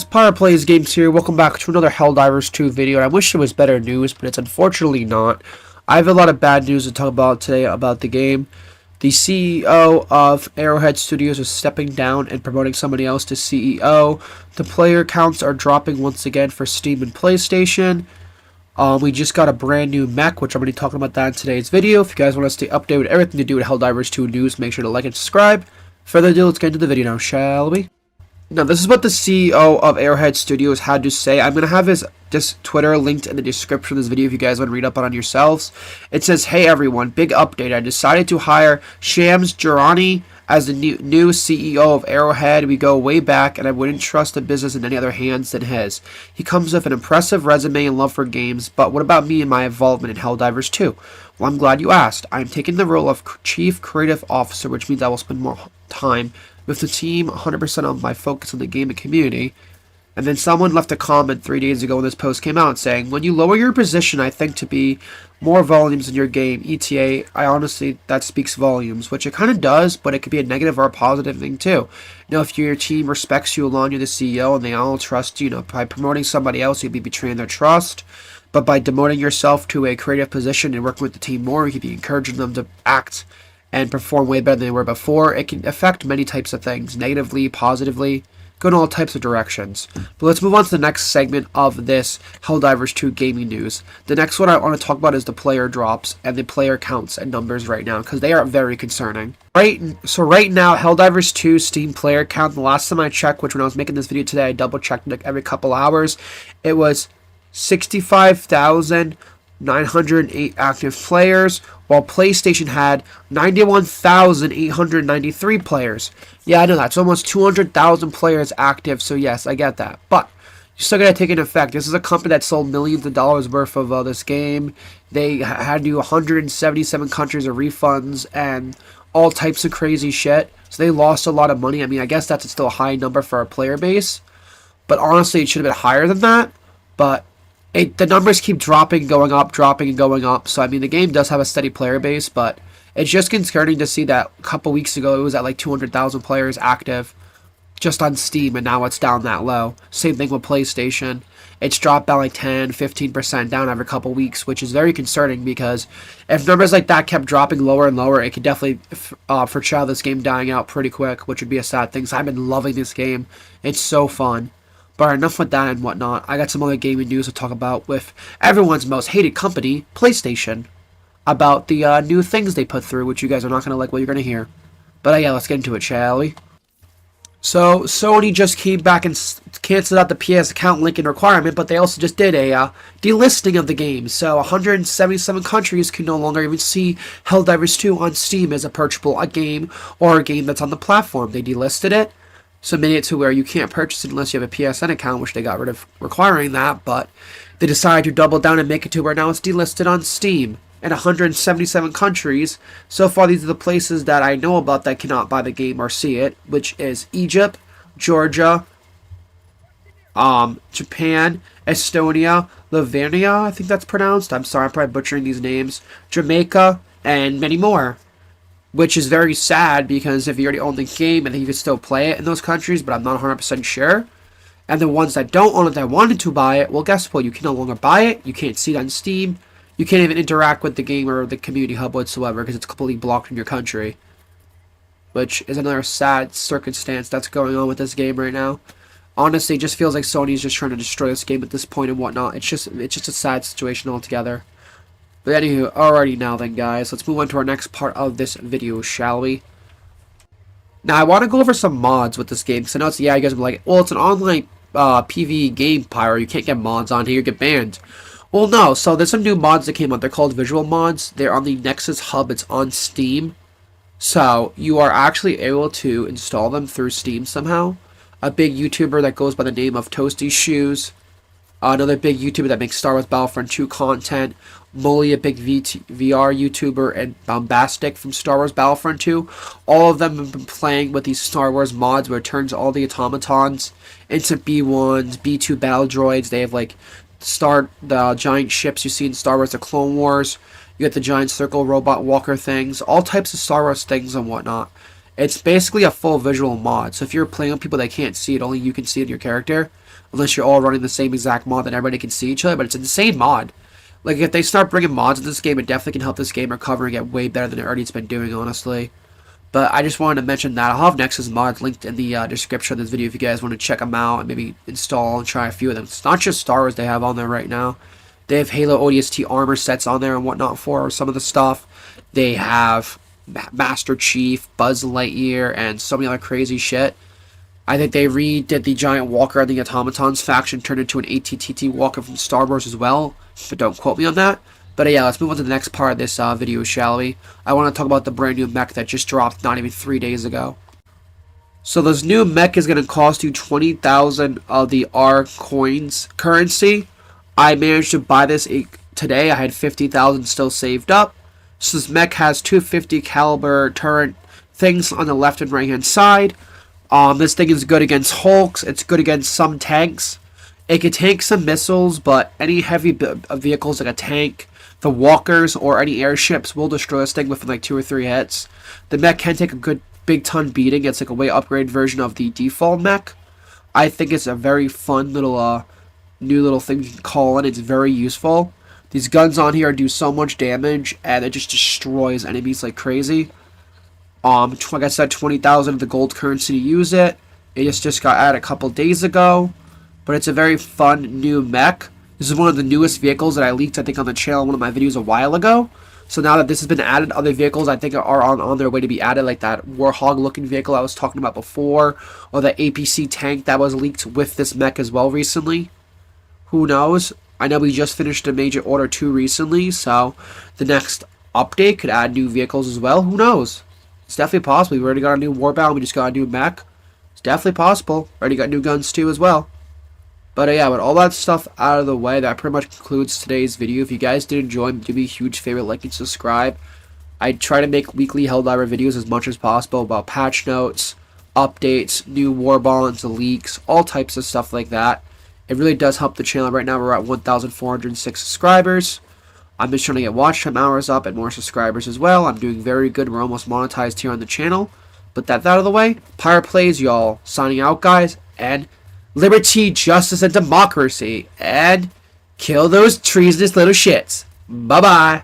Pyro Plays Games here. Welcome back to another Helldivers 2 video. And I wish it was better news, but it's unfortunately not. I have a lot of bad news to talk about today about the game. The CEO of Arrowhead Studios is stepping down and promoting somebody else to CEO. The player counts are dropping once again for Steam and PlayStation. We just got a brand new mech, which I'm going to be talking about that in today's video. If you guys want to stay updated with everything to do with Helldivers 2 news, make sure to like and subscribe. Further ado, let's get into the video now, shall we? Now, this is what the CEO of Arrowhead Studios had to say. I'm going to have his Twitter linked in the description of this video if you guys want to read up on it yourselves. It says, "Hey everyone, big update. I decided to hire Shams Jarrani as the new CEO of Arrowhead. We go way back, and I wouldn't trust the business in any other hands than his. He comes with an impressive resume and love for games, but what about me and my involvement in Helldivers 2? Well, I'm glad you asked. I'm taking the role of Chief Creative Officer, which means I will spend more time with the team, 100% of my focus on the game and community." And then someone left a comment 3 days ago when this post came out saying, "When you lower your position, I think to be more volumes in your game, ETA, I honestly, that speaks volumes," which it kind of does, but it could be a negative or a positive thing too. You know, if your team respects you along, you're the CEO, and they all trust you, by promoting somebody else, you'd be betraying their trust. But by demoting yourself to a creative position and working with the team more, you could be encouraging them to act and perform way better than they were before. It can affect many types of things, negatively, positively, go in all types of directions. But let's move on to the next segment of this Helldivers 2 gaming news. The next one I want to talk about is the player drops and the player counts and numbers right now, because they are very concerning. Right now, Helldivers 2 Steam player count, the last time I checked, which when I was making this video today, I double checked it every couple hours, it was 65,908 active players, while PlayStation had 91,893 players. Yeah, I know that's almost 200,000 players active, so yes, I get that. But you still gotta take into effect, this is a company that sold millions of dollars worth of this game. They had to do 177 countries of refunds and all types of crazy shit. So they lost a lot of money. I mean, I guess that's still a high number for our player base, but honestly, it should have been higher than that. But the numbers keep dropping, going up, dropping, and going up. So, I mean, the game does have a steady player base, but it's just concerning to see that a couple weeks ago it was at like 200,000 players active just on Steam, and now it's down that low. Same thing with PlayStation. It's dropped by like 10, 15% down every couple weeks, which is very concerning because if numbers like that kept dropping lower and lower, it could definitely foreshadow this game dying out pretty quick, which would be a sad thing. So I've been loving this game. It's so fun. But enough with that and whatnot. I got some other gaming news to talk about with everyone's most hated company, PlayStation, about the new things they put through, which you guys are not going to like what you're going to hear. But yeah, let's get into it, shall we? So, Sony just came back and canceled out the PS account linking requirement, but they also just did a delisting of the game. So, 177 countries can no longer even see Helldivers 2 on Steam as a purchasable game or a game that's on the platform. They delisted it. So made it to where you can't purchase it unless you have a PSN account, which they got rid of requiring that, but they decided to double down and make it to where now it's delisted on Steam in 177 countries. So far, these are the places that I know about that cannot buy the game or see it, which is Egypt, Georgia, Japan, Estonia, Latvia, I think that's pronounced. I'm sorry, I'm probably butchering these names. Jamaica, and many more. Which is very sad because if you already own the game, I think you could still play it in those countries, but I'm not 100% sure. And the ones that don't own it that wanted to buy it, well, guess what? You can no longer buy it. You can't see it on Steam. You can't even interact with the game or the community hub whatsoever because it's completely blocked in your country. Which is another sad circumstance that's going on with this game right now. Honestly, it just feels like Sony's just trying to destroy this game at this point and whatnot. It's just a sad situation altogether. But anywho, alrighty now then, guys, let's move on to our next part of this video, shall we? Now, I want to go over some mods with this game, because I know it's, yeah, you guys are like, well, it's an online PvE game, Pyro, you can't get mods on here, you get banned. Well, no, so there's some new mods that came out, they're called visual mods, they're on the Nexus hub, it's on Steam, so you are actually able to install them through Steam somehow. A big YouTuber that goes by the name of Toasty Shoes, another big YouTuber that makes Star Wars Battlefront 2 content, Molly, a big VR YouTuber, and Bombastic from Star Wars Battlefront 2. All of them have been playing with these Star Wars mods where it turns all the automatons into B1s, B2 battle droids. They have like the giant ships you see in Star Wars, the Clone Wars. You get the giant circle robot walker things, all types of Star Wars things and whatnot. It's basically a full visual mod. So if you're playing with people that can't see it, only you can see it in your character. unless you're all running the same exact mod that everybody can see each other. But it's an insane mod. Like, if they start bringing mods in this game, it definitely can help this game recover and get way better than it already has been doing, honestly. But I just wanted to mention that. I'll have Nexus mods linked in the description of this video if you guys want to check them out and maybe install and try a few of them. It's not just Star Wars they have on there right now. They have Halo ODST armor sets on there and whatnot for some of the stuff. They have Master Chief, Buzz Lightyear, and so many other crazy shit. I think they redid the Giant Walker and the Automatons faction, turned into an ATTT Walker from Star Wars as well, but don't quote me on that. But yeah, let's move on to the next part of this video, shall we? I want to talk about the brand new mech that just dropped not even 3 days ago. So this new mech is going to cost you 20,000 of the R coins currency. I managed to buy this today. I had 50,000 still saved up. So this mech has 250 caliber turret things on the left and right hand side. This thing is good against Hulks. It's good against some tanks. It can tank some missiles, but any heavy vehicles like a tank, the walkers, or any airships will destroy this thing within like 2 or 3 hits. The mech can take a good big ton beating. It's like a way upgraded version of the default mech. I think it's a very fun little new little thing you can call in. It's very useful. These guns on here do so much damage, and it just destroys enemies like crazy. Like I said, 20,000 of the gold currency to use it. It just got added a couple days ago, but it's a very fun new mech. This is one of the newest vehicles that I leaked, I think, on the channel in one of my videos a while ago. So now that this has been added, other vehicles I think are on their way to be added, like that Warhog-looking vehicle I was talking about before, or the APC tank that was leaked with this mech as well recently. Who knows? I know we just finished a Major Order 2 recently, so the next update could add new vehicles as well. Who knows? It's definitely possible. We already got a new Warbound. We just got a new mech. It's definitely possible. Already got new guns too as well. But yeah, with all that stuff out of the way, that pretty much concludes today's video. If you guys did enjoy, do me a huge favor, like and subscribe. I try to make weekly Helldiver videos as much as possible about patch notes, updates, new war bonds, leaks, all types of stuff like that. It really does help the channel. Right now we're at 1,406 subscribers. I'm just trying to get watch time hours up and more subscribers as well. I'm doing very good. We're almost monetized here on the channel. But that out of the way, Pirate Plays, y'all. Signing out, guys. And liberty, justice, and democracy. And kill those treasonous little shits. Bye-bye.